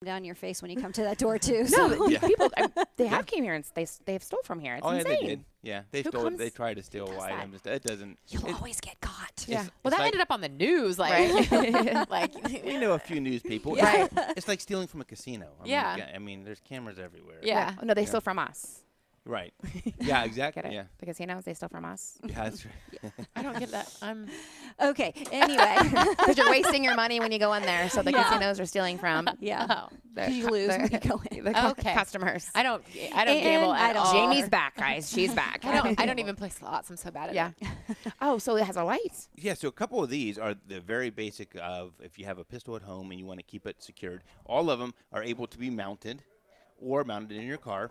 down your face when you come to that door too. No, So. people they have came here and they've stole from here. It's Oh, yeah, insane. they did. Yeah, they Who stole it. comes- They tried to steal does items. that? It doesn't. You'll it- always get caught. Yeah. It's- Well, it's that like- ended up on the news, like, like We know a few news people. Right. It's like stealing from a casino. Yeah. I mean, there's cameras everywhere. yeah. Oh, no, they Yeah. stole from us. Right. Yeah, exactly. Get it? Yeah. The casinos, they stole from us. Yeah, that's right. I don't get that. Okay. Anyway. Because you're wasting your money when you go in there, so the Yeah. casinos are stealing from Yeah. Oh, You lose when you go in. the Okay. customers. I don't And gamble I at don't all. Jamie's back, guys. She's back. I don't even play slots. I'm so bad at Yeah. it. Oh, so it has a light. Yeah, so a couple of these are the very basic of if you have a pistol at home and you want to keep it secured. All of them are able to be mounted or mounted in your car.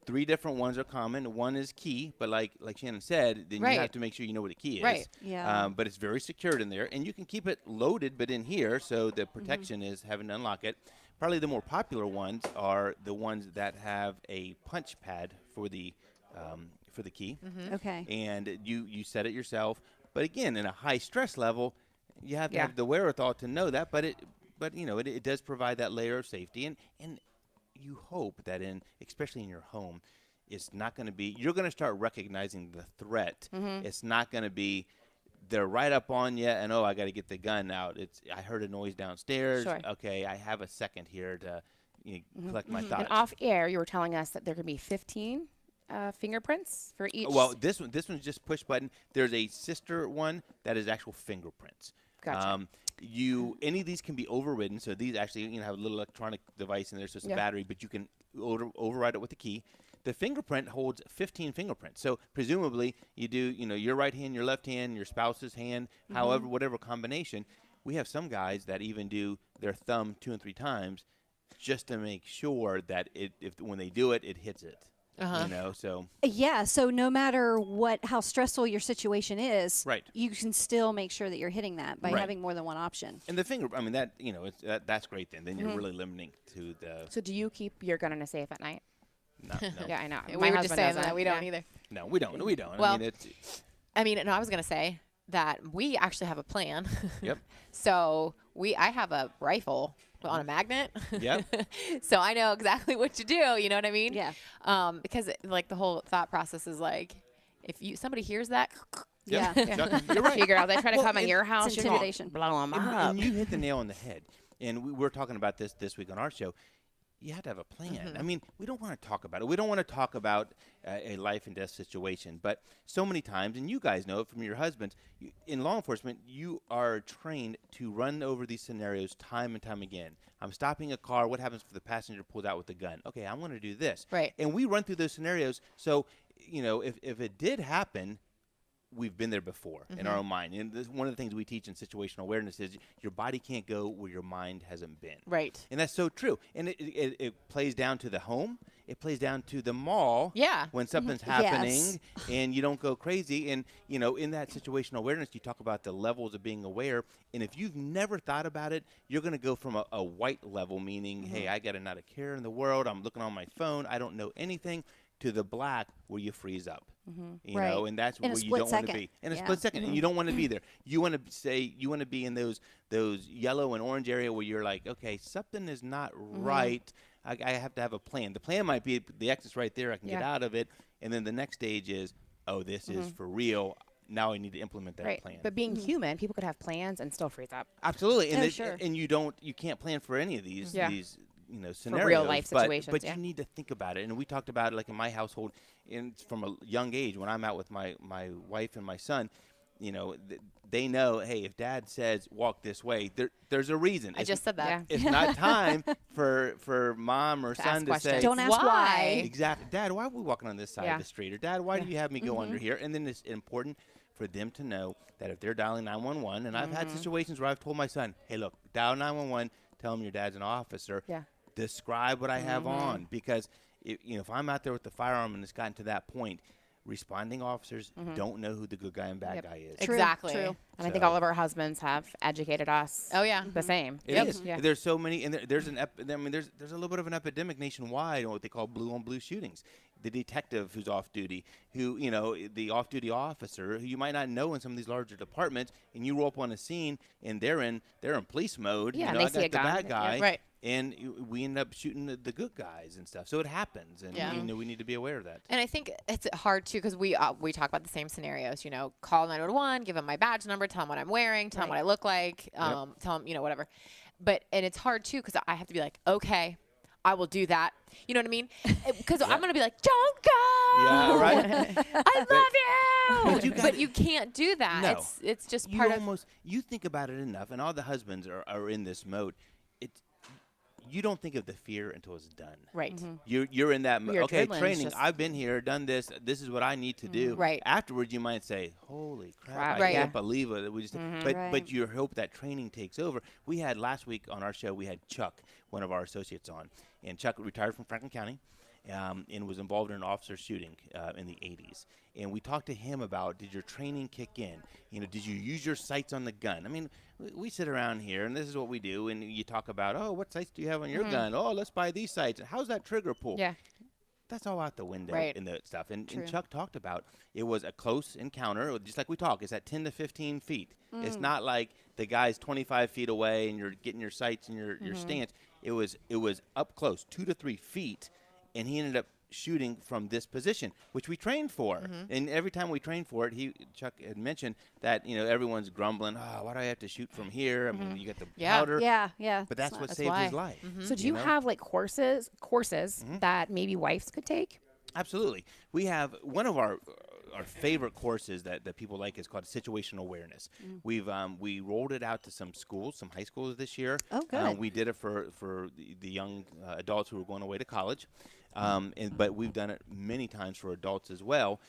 3 different ones are common. One is key, but like Shannon said, then Right. you have to make sure you know what a key is. Right. Yeah. But it's very secured in there, and you can keep it loaded, but in here, so the protection is having to unlock it. Probably the more popular ones are the ones that have a punch pad for the key, Okay. and you set it yourself. But again, in a high stress level, you have to Yeah. have the wherewithal to know that. But you know, it does provide that layer of safety, and you hope that especially in your home, it's not going to be. You're going to start recognizing the threat. It's not going to be. They're right up on you, and I got to get the gun out. I heard a noise downstairs. Sure. Okay, I have a second here to collect my thoughts. And off air, you were telling us that there could be 15 fingerprints for each. Well, this one's just push button. There's a sister one that is actual fingerprints. Gotcha. Any of these can be overridden. So these actually have a little electronic device in there, so it's a battery, but you can override it with a key. The fingerprint holds 15 fingerprints. So presumably you do, your right hand, your left hand, your spouse's hand, however, whatever combination. We have some guys that even do their thumb 2 and 3 times just to make sure that if when they do it, it hits it. So Yeah. So no matter how stressful your situation is, right. you can still make sure that you're hitting that by Right. having more than one option. And the finger, I mean, that's great then. Then you're really limiting to the. So do you keep your gun in a safe at night? No, Yeah, I know. We My were just husband saying doesn't. that. We don't Yeah. either. no, we don't. We don't. Well- I mean, it's I was going to say that we actually have a plan. Yep. So I have a rifle on a magnet. Yep. So I know exactly what to do. You know what I mean? Yeah. Because the whole thought process is like, if somebody hears that, Yeah. Chuck, you're right. Figure out they try to Well, come in and your house. it's you're gonna intimidation. Blow them And, up. and you hit the nail on the head. And we were talking about this week on our show. You have to have a plan. I mean, we don't want to talk about it. We don't want to talk about a life and death situation. But so many times, and you guys know it from your husbands, in law enforcement, you are trained to run over these scenarios time and time again. I'm stopping a car. What happens if the passenger pulls out with a gun? Okay, I'm going to do this. Right. And we run through those scenarios. So, if it did happen, we've been there before in our own mind. And one of the things we teach in situational awareness is your body can't go where your mind hasn't been. right. And that's so true. And it plays down to the home. It plays down to the mall. Yeah. When something's happening and you don't go crazy. And, in that situational awareness, you talk about the levels of being aware. And if you've never thought about it, you're going to go from a white level, meaning, hey, I got not a care in the world. I'm looking on my phone. I don't know anything, to the black where you freeze up. You Right. know, and that's In a where you split don't want to second. be. In a Yeah. split second. And you don't want to be there. You want to be in those yellow and orange area where you're like, okay, something is not right. I have to have a plan. The plan might be the exit's right there. I can get out of it. And then the next stage is, oh, this is for real. Now I need to implement that Right. plan. But being human, people could have plans and still freeze up. Absolutely. And sure. and you can't plan for any of these scenarios. real life but, situations, But yeah. you need to think about it. And we talked about it like in my household from a young age when I'm out with my wife and my son. They know, hey, if Dad says walk this way, there's a reason. I just said that. Yeah. It's not time for mom or son ask to questions. say, Don't ask why. exactly, Dad, why are we walking on this side Yeah. of the street? Or Dad, why do you have me go under here? And then it's important for them to know that if they're dialing 911, and I've had situations where I've told my son, hey, look, dial 911, tell him your dad's an officer. Yeah. Describe what I have on, because if I'm out there with the firearm and it's gotten to that point, responding officers don't know who the good guy and bad guy is. True, Exactly. true. And I think So- all of our husbands have educated us. Oh, yeah. The same. It is. Yeah. There's so many, and there's a little bit of an epidemic nationwide on what they call blue on blue shootings. The detective who's off duty, the off duty officer who you might not know in some of these larger departments, and you roll up on a scene and they're in police mode. Yeah, I and they got see a the gun. bad Yeah. guy. Right. And we end up shooting the good guys and stuff. So it happens, and Yeah. we need to be aware of that. And I think it's hard too because we talk about the same scenarios. Call 911, give them my badge number, tell them what I'm wearing, tell them what I look like, tell them whatever. And it's hard too because I have to be like, okay, I will do that. You know what I mean? Because I'm gonna be like, don't go. Yeah, right. I love you. But you can't do that. No. It's just You part of. you think about it enough, and all the husbands are in this mode. You don't think of the fear until it's done. Right. You're in that mode. Your Okay, adrenaline's training. just- I've been here, done this. This is what I need to do. Right. Afterwards, you might say, "Holy crap! Right. I can't believe it." We just, but Right. you hope that training takes over. We had last week on our show. We had Chuck, one of our associates, on, and Chuck retired from Franklin County. And was involved in an officer shooting in the 80s. And we talked to him about, did your training kick in? Did you use your sights on the gun? I mean, we sit around here, and this is what we do, and you talk about, oh, what sights do you have on your gun? Oh, let's buy these sights. How's that trigger pull? Yeah. That's all out the window Right. in the stuff. And True. Chuck talked about it was a close encounter, just like we talk. It's at 10 to 15 feet. It's not like the guy's 25 feet away and you're getting your sights and your stance. It was up close, 2 to 3 feet, and he ended up shooting from this position, which we trained for. And every time we trained for it, Chuck had mentioned that everyone's grumbling, oh, why do I have to shoot from here? I mean, you got the powder. Yeah. But that's what That's saved why. his life. So do you have like courses that maybe wives could take? Absolutely. We have one of our favorite courses that people like is called situational awareness. We rolled it out to some schools, some high schools this year. Oh, good. We did it for the young adults who were going away to college. But we've done it many times for adults as well.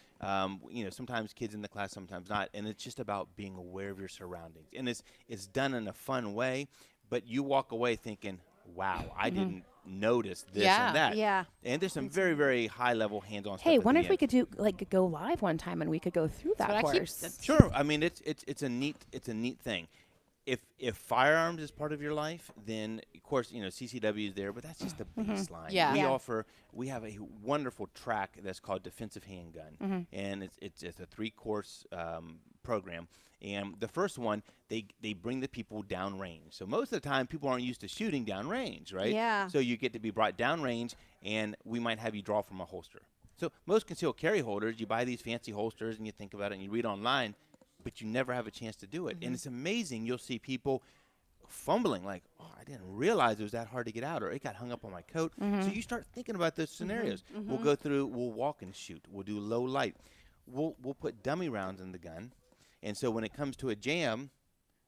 Sometimes kids in the class, sometimes not. And it's just about being aware of your surroundings. And it's done in a fun way, but you walk away thinking, wow, I didn't notice this and that. Yeah. And there's some very, very high-level hands-on stuff. Hey, at wonder the if we end. could do go live one time and we could go through that what I keep- course. Sure. I mean, it's a neat thing. If firearms is part of your life, then of course CCW is there, but that's just the baseline. Yeah. We Yeah. we have a wonderful track that's called Defensive Handgun, and it's a 3-course program. And the first one, they bring the people downrange. So most of the time, people aren't used to shooting downrange, right? Yeah. So you get to be brought downrange, and we might have you draw from a holster. So most concealed carry holders, you buy these fancy holsters, and you think about it, and you read online, but you never have a chance to do it. And it's amazing. You'll see people fumbling like, oh, I didn't realize it was that hard to get out, or it got hung up on my coat. So you start thinking about those scenarios. We'll go through, we'll walk and shoot. We'll do low light. We'll put dummy rounds in the gun. And so when it comes to a jam,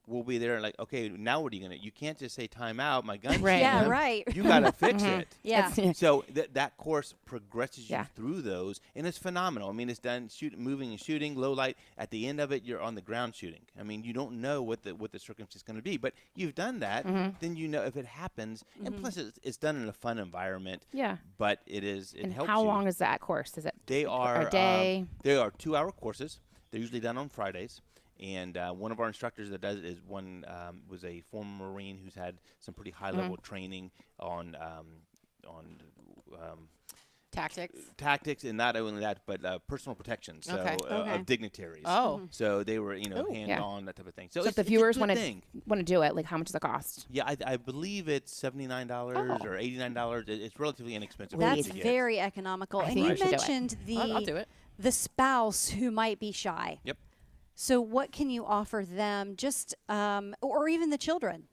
we'll be there like, okay, now what are you going to, you can't just say time out, my gun's Right. Yeah, jammed. right. You got to fix it. Yeah. So that course progresses you Yeah. through those, and it's phenomenal. I mean, it's done moving and shooting, low light. At the end of it, you're on the ground shooting. I mean, you don't know what the circumstance is going to be, but you've done that. Then you know if it happens, and plus it's done in a fun environment. Yeah. But it And helps how you. long is that course? Is it They are a day? They are 2-hour courses. They're usually done on Fridays. And one of our instructors that does it is was a former Marine who's had some pretty high level training on tactics, and not only that, but personal protection. So Okay. Okay. of dignitaries. Oh. So they were hand yeah. on, that type of thing. So it's, if the it's viewers a good want thing. to do it, like how much does it cost? Yeah, I believe it's $79 or $89. It's relatively inexpensive. That's to get. very economical. I And think you I should do it. mentioned I'll do it. the spouse who might be shy. Yep. So what can you offer them, just or even the children?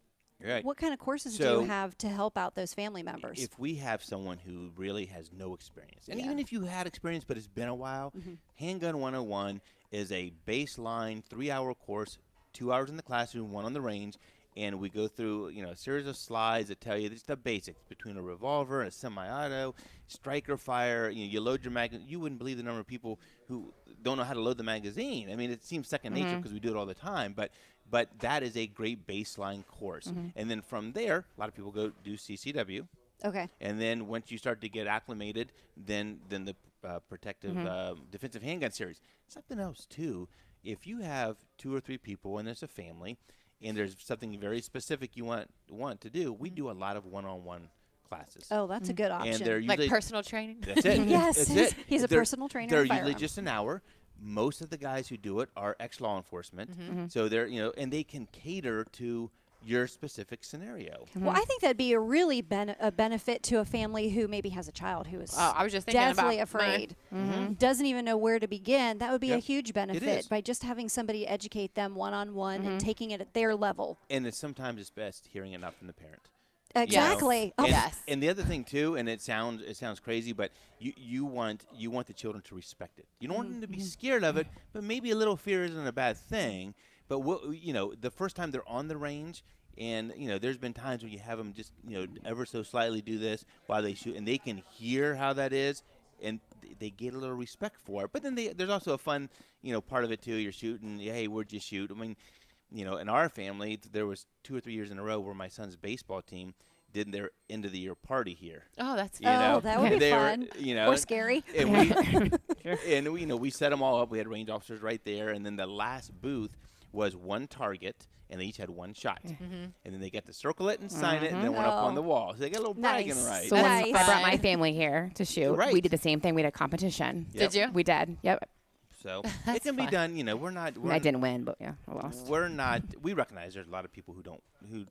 Right. What kind of courses do So you have to help out those family members? If we have someone who really has no experience, and Yeah. even if you had experience but it's been a while, Handgun 101 is a baseline 3-hour course, 2 hours in the classroom, 1 on the range, and we go through a series of slides that tell you just the basics between a revolver and a semi-auto, striker fire. You load your magazine. You wouldn't believe the number of people who don't know how to load the magazine. I mean, it seems second nature because we do it all the time, but that is a great baseline course. And then from there, a lot of people go do CCW. okay. And then once you start to get acclimated, then the protective defensive handgun series. Something else too, if you have 2 or 3 people and there's a family, and there's something very specific you want to do, we do a lot of one-on-one classes. Oh, that's a good option. And they're usually Like personal training. that's it. Yes, That's it. he's a They're- personal trainer They're of usually firearms. just an hour. Most of the guys who do it are ex-law enforcement, so they're and they can cater to your specific scenario. Well, I think that'd be a really a benefit to a family who maybe has a child who is I was just thinking deathly about afraid, doesn't even know where to begin. That would be a Yep. huge is. benefit by just having somebody educate them one-on-one and taking it at their level. And sometimes it's best hearing it not from the parent. Exactly. And, Yes. and the other thing too, and it sounds crazy, but you want the children to respect it. You don't want them to be scared of it, but maybe a little fear isn't a bad thing. But the first time they're on the range, and there's been times when you have them just ever so slightly do this while they shoot, and they can hear how that is, and they get a little respect for it. But then there's also a fun part of it too. You're shooting. Hey, where'd you shoot? I mean, in our family, there was 2 or 3 years in a row where my son's baseball team did their end of the year party here. Oh, that's Oh, that would be They were, fun. or Or scary. And we set them all up. We had range officers right there, and then the last booth was one target, and they each had one shot. And then they got to circle it and sign it, and then went up on the wall. So they got a little bragging Nice. rights. So when Nice. I brought my family here to shoot, Right. we did the same thing. We did a competition. Yep. Did you? We did. Yep. So it can be done. We're not. I didn't win, but yeah, I lost. We're not. We recognize there's a lot of people who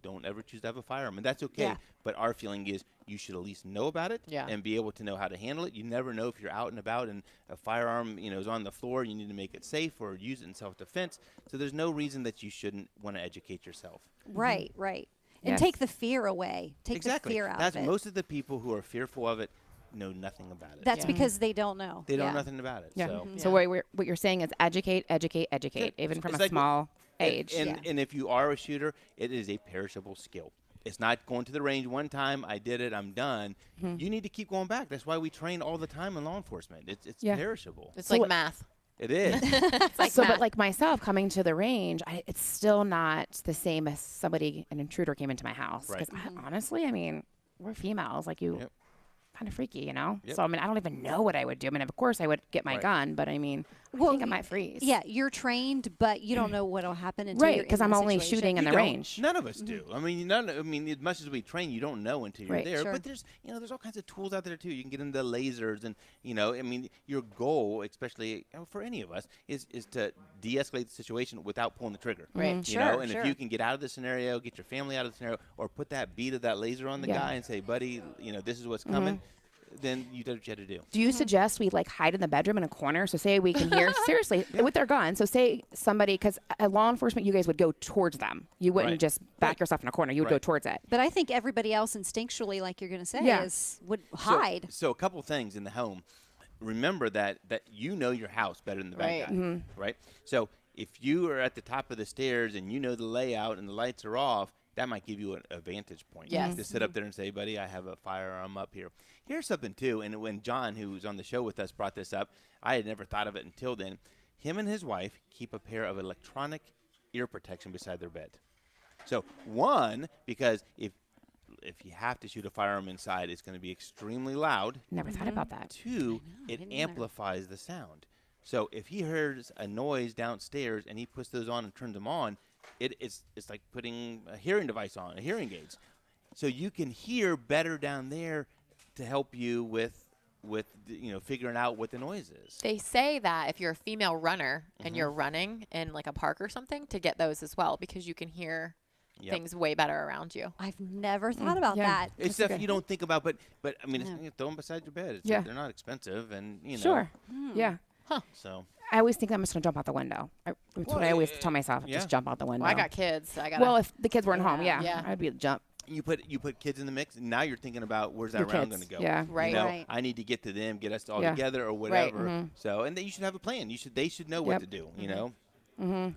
don't ever choose to have a firearm, and that's okay. Yeah. But our feeling is you should at least know about it Yeah. and be able to know how to handle it. You never know if you're out and about and a firearm is on the floor. You need to make it safe or use it in self-defense. So there's no reason that you shouldn't want to educate yourself. Right, right. And Yes. take the fear away. Take Exactly. the fear out That's of it. most of the people who are fearful of it know nothing about it. That's Yeah. because they don't know. They know Yeah. nothing about it. Yeah. So. So what you're saying is educate, educate, educate, even from It's a like- small age. And if you are a shooter, it is a perishable skill. It's not going to the range one time, I did it, I'm done. You need to keep going back. That's why we train all the time in law enforcement. It's Yeah. perishable. It's So like what- math. It is. It's like So, math. but like myself coming to the range, it's still not the same as an intruder came into my house. Right. Because honestly, I mean, we're females, like you, Yep. kind of freaky, Yep. So I mean, I don't even know what I would do. I mean, of course I would get my Right. gun, but I mean, I Well, think I might freeze. Yeah, you're trained, but you don't know what'll happen until Right, you're in because I'm the only situation. shooting in You the don't. range. None of us do. I mean, as much as we train, you don't know until you're Right. there. Sure. But there's all kinds of tools out there too. You can get into lasers, and I mean, your goal, especially for any of us, is to de-escalate the situation without pulling the trigger. Right. You Sure, know, and sure. if you can get out of the scenario, get your family out of the scenario, or put that bead of that laser on the Yeah. guy and say, buddy, this is what's coming, then you did what you had to do. Do you suggest we like hide in the bedroom in a corner? So say we can hear seriously with their gun. So say somebody, because at law enforcement, you guys would go towards them. You wouldn't Right. just back yourself in a corner. You would go Right. towards it. But I think everybody else instinctually, like you're going to say, Yeah. would hide. So a couple things in the home. Remember that you know your house better than the bad Right. guy, right? So if you are at the top of the stairs and you know the layout and the lights are off, that might give you a vantage point. Yes. To sit up there and say, buddy, I have a firearm up here. Here's something, too, and when John, who's on the show with us, brought this up, I had never thought of it until then. Him and his wife keep a pair of electronic ear protection beside their bed. So, one, because if you have to shoot a firearm inside, it's going to be extremely loud. Never thought about that. Two, it didn't either. amplifies the sound. So if he hears a noise downstairs and he puts those on and turns them on, it's like putting a hearing device on, a hearing aids. So you can hear better down there to help you with figuring out what the noise is. They say that if you're a female runner and you're running in like a park or something, to get those as well because you can hear Yep. things way better around you. I've never thought about yeah. that. It's stuff you don't think about, but I mean, throw them beside your bed. Yeah. They're not expensive, and Sure. Yeah. So I always think I'm just going to jump out the window. That's what I always tell myself. yeah. Just jump out the window. Well, I got kids. So I got. Well, if the kids weren't home, yeah. Yeah. I'd be jump. you put kids in the mix, and now you're thinking about where's that Your round kids, going to go. yeah. Right. You know, Right. I need to get to them, get us all Yeah. together, or Right. whatever. So, and then you should have a plan. They should know what Yep. to do. You know.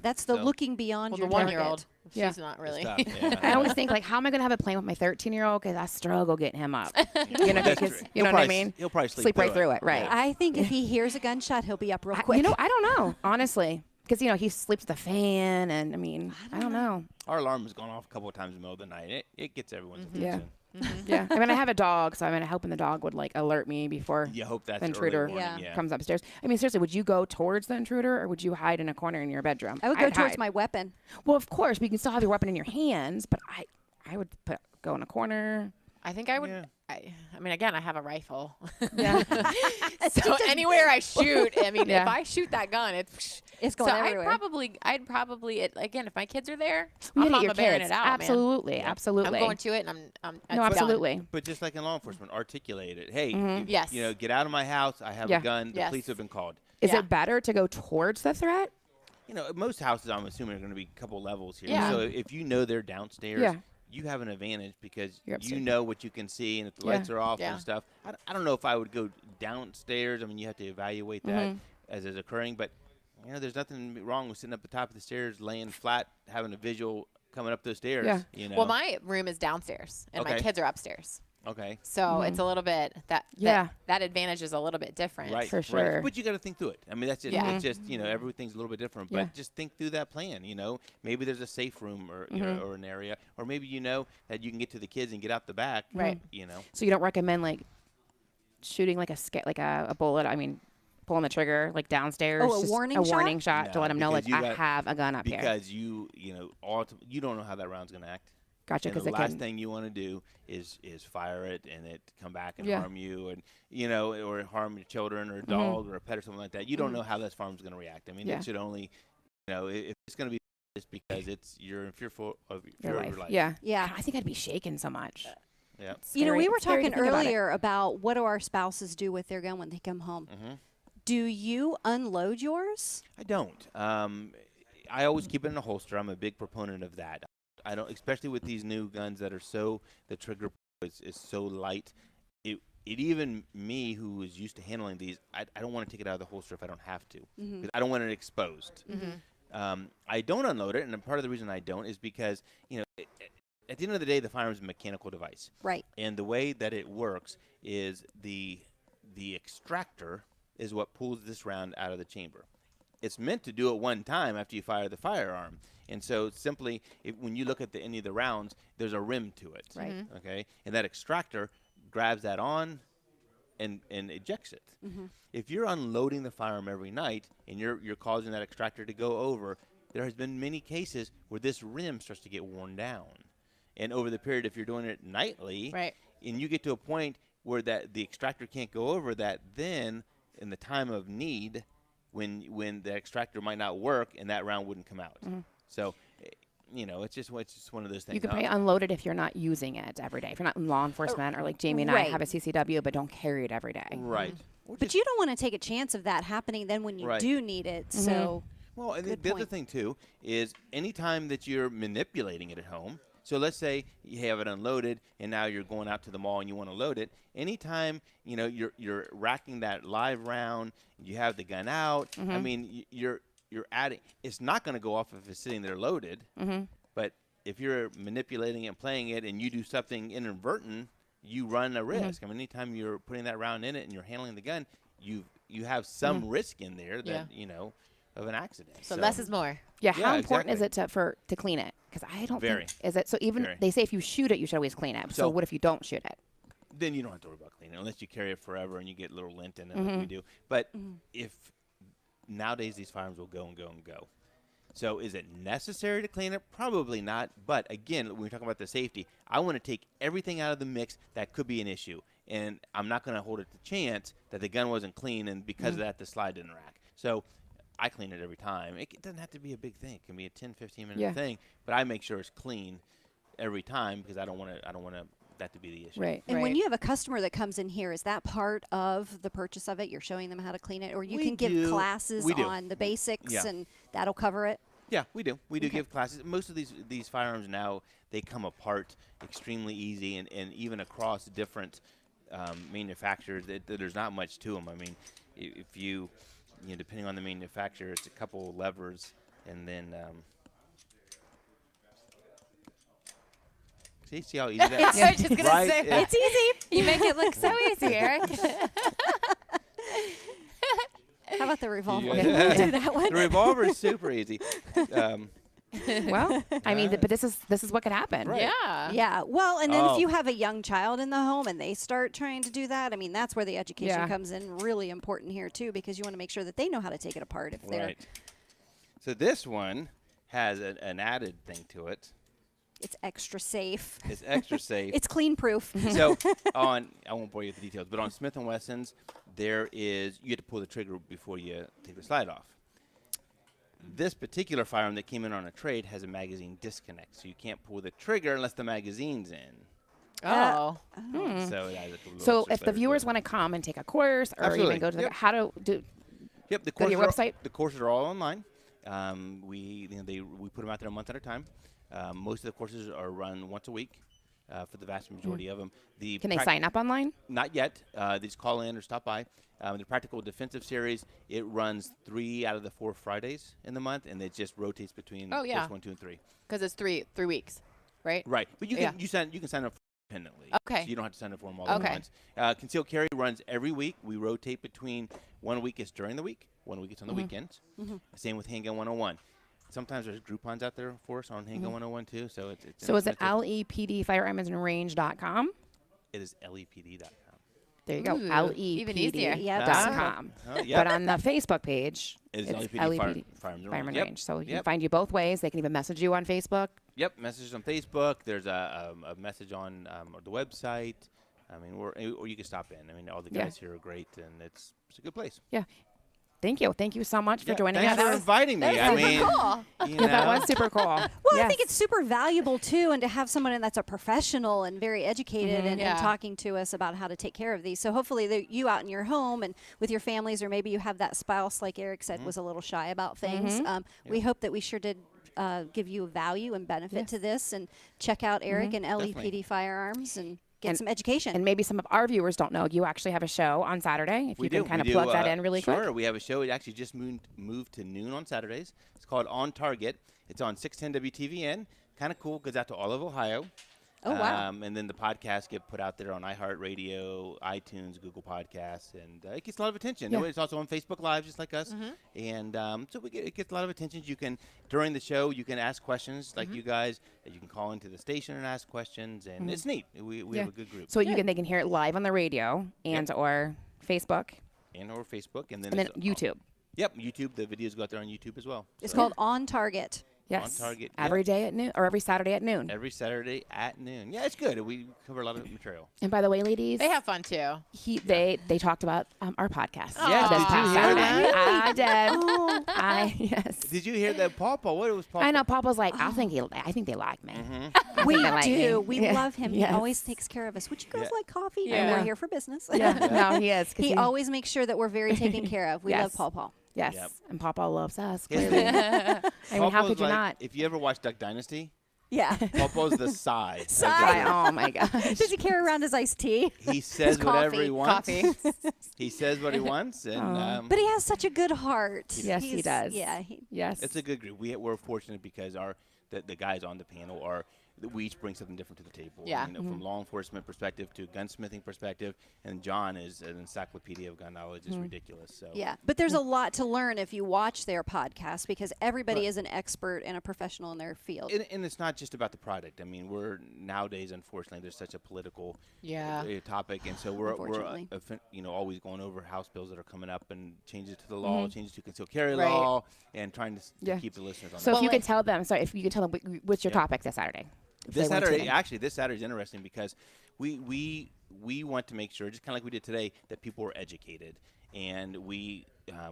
That's the So- looking beyond well, your the 1-year-old, target. Yeah. she's not really. Stuff, yeah. I always think like, how am I going to have a plan with my 13-year-old? Because I struggle getting him up. You know, That's because true. you know He'll what I probably mean. He'll probably Sleep right through it, right? I think if he hears a gunshot, he'll be up real I, quick. I don't know, honestly, because he sleeps with the fan, and I mean, I don't know. Our alarm has gone off a couple of times in the middle of the night. It gets everyone's Yeah. attention. Yeah, I mean, I have a dog, so I'm hoping the dog would like alert me before You hope that's the early intruder warning, Yeah. comes upstairs. I mean, seriously, would you go towards the intruder, or would you hide in a corner in your bedroom? I would go I'd towards hide. my weapon. Well, of course, but you can still have your weapon in your hands. But I would go in a corner. I think I would. Yeah. I mean, again, I have a rifle. Yeah. So anywhere I shoot, I mean, Yeah. if I shoot that gun, It's going so everywhere. I'd probably again, if my kids are there, You I'm hit your Mama Bearing kids. it out, man. Absolutely. Absolutely. I'm going to it, and I'm No, it's done. absolutely. But just like in law enforcement, articulate it. Hey, Yes. you know, get out of my house. I have Yeah. a gun. The Yes. police have been called. Is Yeah. it better to go towards the threat? You know, most houses, I'm assuming, are going to be a couple levels here. Yeah. So if you know they're downstairs, Yeah. you have an advantage because You're you upstairs. know what you can see, and if the Yeah. lights are off Yeah. and stuff. I don't know if I would go downstairs. I mean, you have to evaluate that as it's occurring. But, you know, there's nothing wrong with sitting up the top of the stairs, laying flat, having a visual coming up those stairs. Yeah. You know? Well, my room is downstairs, and my Okay. kids are upstairs. Okay. So it's a little bit Yeah. that advantage is a little bit different. Right. For right. sure. But you got to think through it. I mean, that's just, Yeah. it's just, you know, everything's a little bit different. Yeah. But just think through that plan, you know. Maybe there's a safe room or, you know, or an area. Or maybe you know that you can get to the kids and get out the back. Right. You know. So you don't recommend like shooting like a bullet? I mean, pulling the trigger like downstairs. Oh, a just warning a shot? warning shot to No, let them know because like you I got- have a gun up here. Because you know, you don't know how that round's going to act. Gotcha. And Because the it last can. thing you want to do is fire it and it come back and Yeah. harm you, and you know, or harm your children or a dog or a pet or something like that. You don't know how this farm's going to react. I mean, Yeah. it should only, you know, if it's going to be just because you're fearful of Your your life. life. Yeah. Yeah. I think I'd be shaken so much. Yeah. You know, Scary- we were scary to talking think about it. earlier about what do our spouses do with their gun when they come home. Do you unload yours? I don't. I always keep it in a holster. I'm a big proponent of that. I don't, especially with these new guns that are the trigger is so light. It even me who is used to handling these, I don't want to take it out of the holster if I don't have to. Because I don't want it exposed. I don't unload it, and part of the reason I don't is because, you know, at the end of the day, the firearm is a mechanical device. Right. And the way that it works is the extractor is what pulls this round out of the chamber. It's meant to do it one time after you fire the firearm. And so simply, when you look at any of the rounds, there's a rim to it. Right. Okay? And that extractor grabs that on and ejects it. If you're unloading the firearm every night and you're causing that extractor to go over, there has been many cases where this rim starts to get worn down. And over the period, if you're doing it nightly, Right. and you get to a point where the extractor can't go over that, then in the time of need, when the extractor might not work and that round wouldn't come out. So, you know, it's just one of those things. You can probably unload it if you're not using it every day. If you're not in law enforcement or like Jamie and I Right. have a CCW but don't carry it every day. Right. Or But just- you don't want to take a chance of that happening then when you Right. do need it. So, Well, and Good the other point. thing too is anytime that you're manipulating it at home. So let's say you have it unloaded, and now you're going out to the mall and you want to load it. Anytime you know you're racking that live round, you have the gun out. I mean, you're adding. It's not going to go off if it's sitting there loaded. But if you're manipulating it and playing it, and you do something inadvertent, you run a risk. I mean, anytime you're putting that round in it and you're handling the gun, you have some risk in there that you know of an accident. So less is more. Yeah, Yeah, how important is exactly. it to clean it? Because I don't Very. think is it so even Very. they say if you shoot it you should always clean it. So So- what if you don't shoot it? Then you don't have to worry about cleaning it unless you carry it forever and you get a little lint in it like we do. But if nowadays these firearms will go and go and go. So is it necessary to clean it? Probably not. But again, when we're talking about the safety, I want to take everything out of the mix that could be an issue. And I'm not going to hold it to chance that the gun wasn't clean and because of that the slide didn't rack. So I clean it every time. It doesn't have to be a big thing. It can be a 10, 15-minute Yeah. thing. But I make sure it's clean every time because I don't want that to be the issue. Right. and when you have a customer that comes in here, is that part of the purchase of it? You're showing them how to clean it, or you We can give do. classes We do. on the basics, Yeah. and that'll cover it. Yeah, we do. We do give classes. Most of these firearms now, they come apart extremely easy, and even across different manufacturers, there's not much to them. I mean, if you know, depending on the manufacturer, it's a couple levers, and then see how easy that is? I was just gonna Right? say Yeah. it's easy. You make it look so easy, Eric. How about the revolver? Yeah. Do that one. The revolver is super easy. Well, I mean, but this is what could happen. Right. Yeah. Yeah. Well, and then Oh. if you have a young child in the home and they start trying to do that, I mean, that's where the education Yeah. comes in really important here too, because you want to make sure that they know how to take it apart if they're Right. So this one has an added thing to it. It's extra safe. It's extra safe. It's clean proof. So I won't bore you with the details, but on Smith & Wesson's, you have to pull the trigger before you take the slide off. This particular firearm that came in on a trade has a magazine disconnect, so you can't pull the trigger unless the magazine's in. Oh. So it has a little So extra if the layer viewers to it. want to come and take a course or Absolutely. even go to the, Yep. how to do, Yep, the go to your courses website? The courses are all online. We put them out there a month at a time. Most of the courses are run once a week for the vast majority of them. can they sign up online? Not yet. They just call in or stop by. The Practical Defensive Series, it runs 3 out of the 4 Fridays in the month, and it just rotates between Oh, yeah. course 1, 2, and 3. Because it's three weeks, right? Right, but you Yeah. can you can sign up independently. Okay. So you don't have to sign up for them all at Okay. once. Concealed Carry runs every week. We rotate between 1 week is during the week, 1 week is on the weekends. Same with Handgun 101. Sometimes there's Groupons out there for us on Handgun 101 too. So it's So is it inexpensive. lepdfirearmsandrange.com? It is lepd.com. There you go. Ooh, even easier. lepd.com. Yep. But on the Facebook page, It is it's LEPD LEPD Firearms and Firearm Range. Range. So you can Yep. find you both ways. They can even message you on Facebook. Yep, messages on Facebook. There's a message on the website. I mean, or you can stop in. I mean, all the Yeah. guys here are great, and it's a good place. Yeah. Thank you. Thank you so much for joining Thanks us. for inviting me. I mean, you know, Yeah, that was super cool. Well, I think it's super valuable too, and to have someone that's a professional and very educated and Yeah. talking to us about how to take care of these. So hopefully, you out in your home and with your families, or maybe you have that spouse, like Eric said, was a little shy about things. We hope that we sure did give you value and benefit to this, and check out Eric and LEPD Definitely. Firearms and get And- some education. And maybe some of our viewers don't know you actually have a show on Saturday. If we you do. can kind of We plug do, that in really sure. quick. We have a show. It actually just moved to noon on Saturdays. It's called On Target. It's on 610 WTVN. Kind of cool. Goes out to all of Ohio. Oh, wow. And then the podcasts get put out there on iHeartRadio, iTunes, Google Podcasts, and it gets a lot of attention. Yeah. It's also on Facebook Live, just like us. And so it gets a lot of attention. You can, during the show, you can ask questions like you guys. You can call into the station and ask questions, and it's neat. We Yeah. have a good group. So they can hear it live on the radio and or Facebook And or Facebook, and then, and then it's YouTube. Yep, YouTube. The videos go out there on YouTube as well. It's So called On Target. Yes. Target, Every day at noon or every Saturday at noon. every Saturday at noon. Yeah, it's good. We cover a lot of material. And by the way, ladies, They have fun too. they talked about our podcast. Yes, this did you past hear Saturday. that? I did. Yes. Did you hear that, Papa? What was Papa? I know. Papa's like, I think they like me. We They like me. do. We Yeah. love him. Yes. He always takes care of us. Would you guys Yeah. like coffee? Yeah. And we're here for business. Yeah. No, he is. 'Cause He always makes sure that we're very taken care of. We Yes. love Paw Paw. Yes. Yep. And Papa loves us. Yes, Clearly. they- I mean, how Papa's could you like- not? If you ever watch Duck Dynasty, Yeah. Papa's the sigh. of the Sigh. group. Oh my gosh. Does he carry around his iced tea? He says whatever he wants. Coffee. He says what he wants, and But he has such a good heart. Yes, he He's- does. Yeah. Yes. it's a good group. We're fortunate because the guys on the panel are. We each bring something different to the table. Yeah. You know, from law enforcement perspective to gunsmithing perspective, and John is an encyclopedia of gun knowledge. It's ridiculous. So Yeah. But there's a lot to learn if you watch their podcast, because everybody Right. is an expert and a professional in their field. And it's not just about the product. I mean, we're nowadays, unfortunately, there's such a political Yeah. topic, and so we're Unfortunately. always going over House bills that are coming up and changes to the law, changes to concealed carry Right. law, and trying to Yeah. keep the listeners on. So that. if Well, you could like- tell them, sorry, if you could tell them what's your Yeah. topic this Saturday. if This they want to Saturday, tune in. actually, this Saturday is interesting because we want to make sure, just kind of like we did today, that people are educated, and we,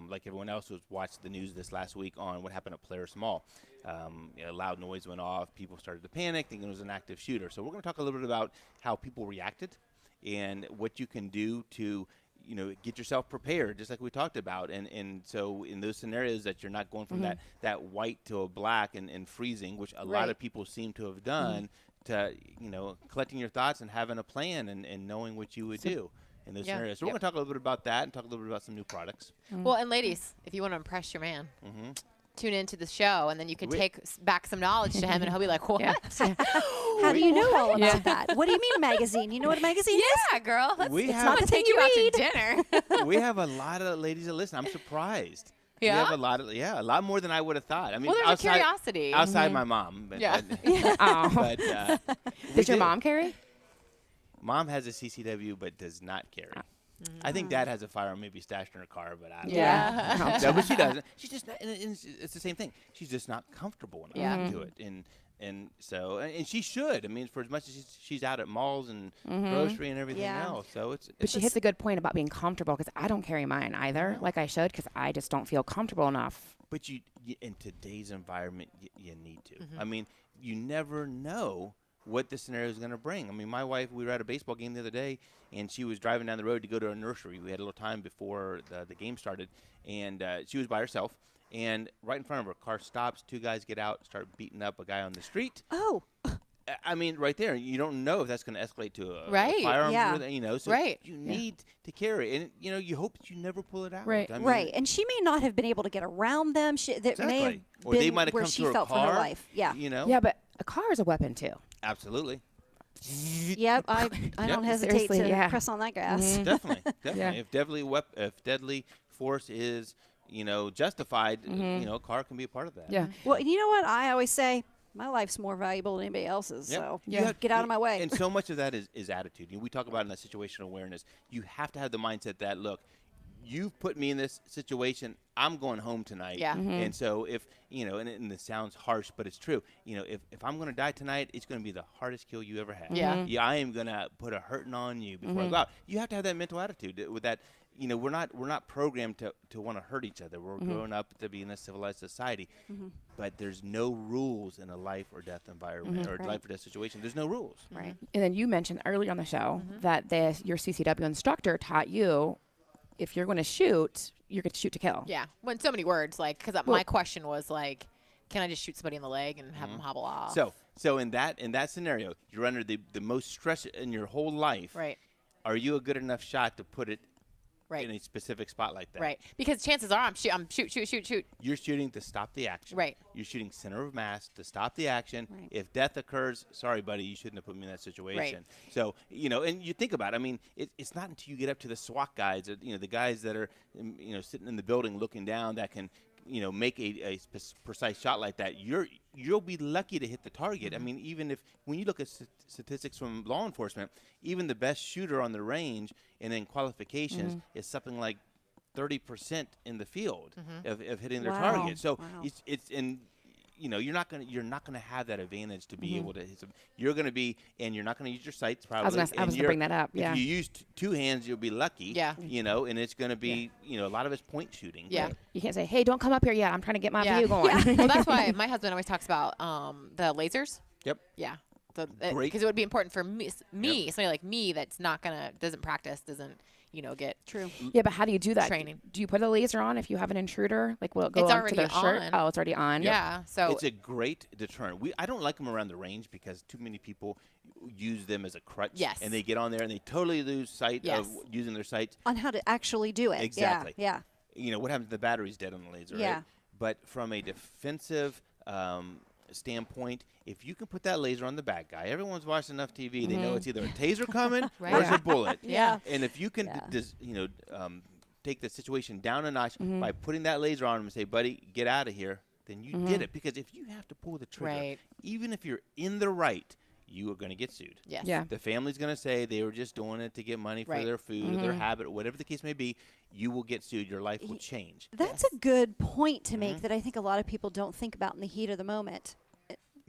like everyone else who's watched the news this last week on what happened at Polaris Mall. A loud noise went off. People started to panic, thinking it was an active shooter. So we're going to talk a little bit about how people reacted and what you can do to get yourself prepared, just like we talked about. And so in those scenarios that you're not going from that white to a black and freezing, which a lot Right. of people seem to have done, to, collecting your thoughts and having a plan and knowing what you would do in those Yeah. scenarios. So we're going to talk a little bit about that and talk a little bit about some new products. Well, and ladies, if you want to impress your man, tune into the show, and then you can We- take back some knowledge to him, and he'll be like, "What? Yeah. How do you know all about that? What do you mean magazine? You know what a magazine is? Yeah, girl. We It's have- not the to thing take you you out read. to dinner. We have a lot of ladies that listen. I'm surprised. We Yeah? have a lot more than I would have thought. I mean, Well, there's outside, a curiosity. outside my mom. But, Yeah. Oh. but we Does your do. mom carry? Mom has a CCW but does not carry. I think Dad has a firearm maybe stashed in her car, but I don't Yeah. know. No, but she doesn't. She's just not, and it's the same thing. She's just not comfortable enough Yeah. to do it, and so and she should. I mean, for as much as she's out at malls and grocery and everything Yeah. else, so it's. But she hits a good point about being comfortable because I don't carry mine either, like I should, because I just don't feel comfortable enough. But you in today's environment, you need to. I mean, you never know what the scenario is going to bring. I mean, my wife, we were at a baseball game the other day, and she was driving down the road to go to a nursery. We had a little time before the game started, and she was by herself. And right in front of her, car stops. Two guys get out, start beating up a guy on the street. Oh. I mean, right there, you don't know if that's going to escalate to a Right. firearm. Yeah. So Right. you need to carry, and you hope that you never pull it out. Right. I mean, Right, and she may not have been able to get around them. That may have Exactly. Or they been might have where come she through a felt for car. her life. Yeah. Yeah, but a car is a weapon too. Absolutely. Yep. I don't hesitate Seriously, to yeah. press on that gas. Definitely. Yeah. If deadly force is, justified, a car can be a part of that. Yeah. Well, you know what I always say? My life's more valuable than anybody else's. Yep. So You have- get out of my way. And so much of that is attitude. We talk about in that situational awareness. You have to have the mindset that, look, you've put me in this situation. I'm going home tonight. Yeah. And so if, and it sounds harsh, but it's true. if I'm going to die tonight, it's going to be the hardest kill you ever had. Yeah. Yeah, I am going to put a hurting on you before I go out. You have to have that mental attitude with that. We're not programmed to want to hurt each other. We're growing up to be in a civilized society, but there's no rules in a life or death environment or Right. life or death situation. There's no rules. Right. And then you mentioned earlier on the show that your CCW instructor taught you if you're going to shoot, you're going to shoot to kill. Yeah. Well, in so many words, like, because my question was like, can I just shoot somebody in the leg and have them hobble off? So in that scenario, you're under the most stress in your whole life. Right. Are you a good enough shot to put it Right. in a specific spot like that? Right. Because chances are I'm shoot. You're shooting to stop the action. Right. You're shooting center of mass to stop the action. Right. If death occurs, sorry, buddy, you shouldn't have put me in that situation. So, and you think about it. I mean, it's not until you get up to the SWAT guys, or, the guys that are, sitting in the building looking down that can, make a precise shot like that. You'll be lucky to hit the target. I mean, even when you look at statistics from law enforcement, even the best shooter on the range and in qualifications is something like 30% in the field of hitting their Wow. target. So Wow. it's in. You're not gonna have that advantage to be able to hit some. You're gonna be, and you're not gonna use your sights probably. I was going to bring that up. Yeah. If you use two hands, you'll be lucky. Yeah. And it's gonna be, a lot of it's point shooting. Yeah. You can't say, hey, don't come up here yet. I'm trying to get my Yeah. view going. Well, that's why my husband always talks about the lasers. Yep. Yeah. Great. Because it would be important for me, somebody like me that's doesn't practice, doesn't, get True. Yeah, but how do you do that? Training. Do you put a laser on if you have an intruder? Like, will it go It's onto already their shirt? on. Oh, it's already on. Yeah. So It's a great deterrent. I don't like them around the range because too many people use them as a crutch. Yes. And they get on there and they totally lose sight Yes. of using their sights. On how to actually do it. Exactly. Yeah. What happens if the battery's dead on the laser, Yeah. right? But from a defensive standpoint, if you can put that laser on the bad guy, everyone's watched enough TV, they know it's either a taser coming Right. or it's a bullet. Yeah. And if you can, take the situation down a notch by putting that laser on him and say, buddy, get out of here, then you did it. Because if you have to pull the trigger, Right. even if you're in the right, you are going to get sued. Yes. Yeah. The family's going to say they were just doing it to get money for Right. their food or their habit or whatever the case may be. You will get sued. Your life will change. That's a good point to make that I think a lot of people don't think about in the heat of the moment.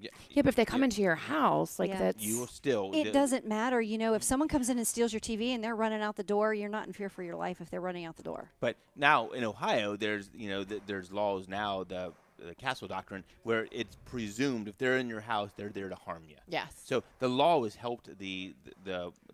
Yeah, Yeah, but if they come into your house, like Yeah. that's. you will still. It doesn't matter. If someone comes in and steals your TV and they're running out the door, you're not in fear for your life if they're running out the door. But now in Ohio, there's there's laws now, the Castle Doctrine, where it's presumed if they're in your house, they're there to harm you. Yes. So the law has helped the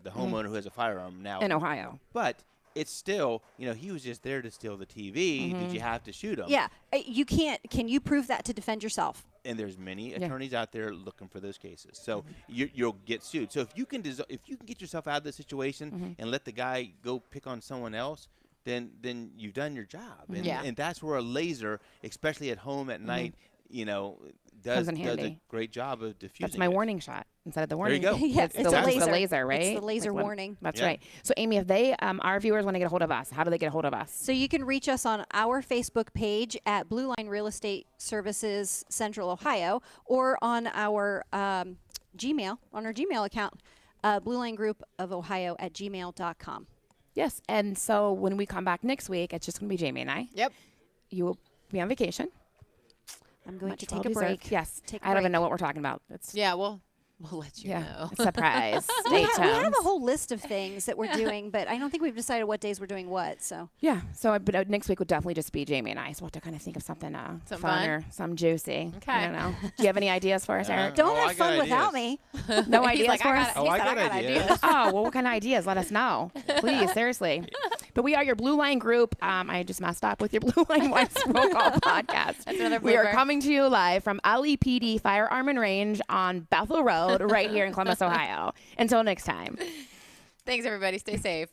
homeowner who has a firearm now. in Ohio. But it's still, he was just there to steal the TV. Did you have to shoot him? Yeah. You can't. Can you prove that to defend yourself? And there's many attorneys out there looking for those cases. So you'll get sued. So if you can get yourself out of the situation and let the guy go pick on someone else, then you've done your job. And, Yeah. and that's where a laser, especially at home at night, does in a handy. great job of diffusing. That's my it. warning shot instead of the There warning. you go. Yeah, It's, it's the, a it's the laser. laser, right? It's the laser Like when- warning. That's Yeah. right. So, Amy, if they, our viewers want to get a hold of us, how do they get a hold of us? So you can reach us on our Facebook page at Blue Line Real Estate Services Central Ohio, or on our Gmail account, Blue Line Group of Ohio at gmail.com. Yes. And so when we come back next week, it's just going to be Jamie and I. Yep. You will be on vacation. I'm going Much to take a well-deserved. break. Yes. Take a I don't even break. know what we're talking about. It's Yeah, we'll let you know. surprise. We Stay have tuned. a whole list of things that we're doing, but I don't think we've decided what days we're doing what. So Yeah. So but next week would definitely just be Jamie and I. So we'll have to kind of think of something Some fun fun? or some juicy. Okay. I don't know. Do you have any ideas for us, Eric? don't Oh, I have got fun without ideas. me. No He's ideas like, for I us? got, he I said, I got got ideas. ideas. Oh, well, what kind of ideas? Let us know. Please, seriously. But we are your Blue Line Group. I just messed up with your Blue Line West Roll Call podcast. That's another We are blooper. coming to you live from LEPD Firearm and Range on Bethel Road right here in Columbus, Ohio. Until next time. Thanks, everybody. Stay safe.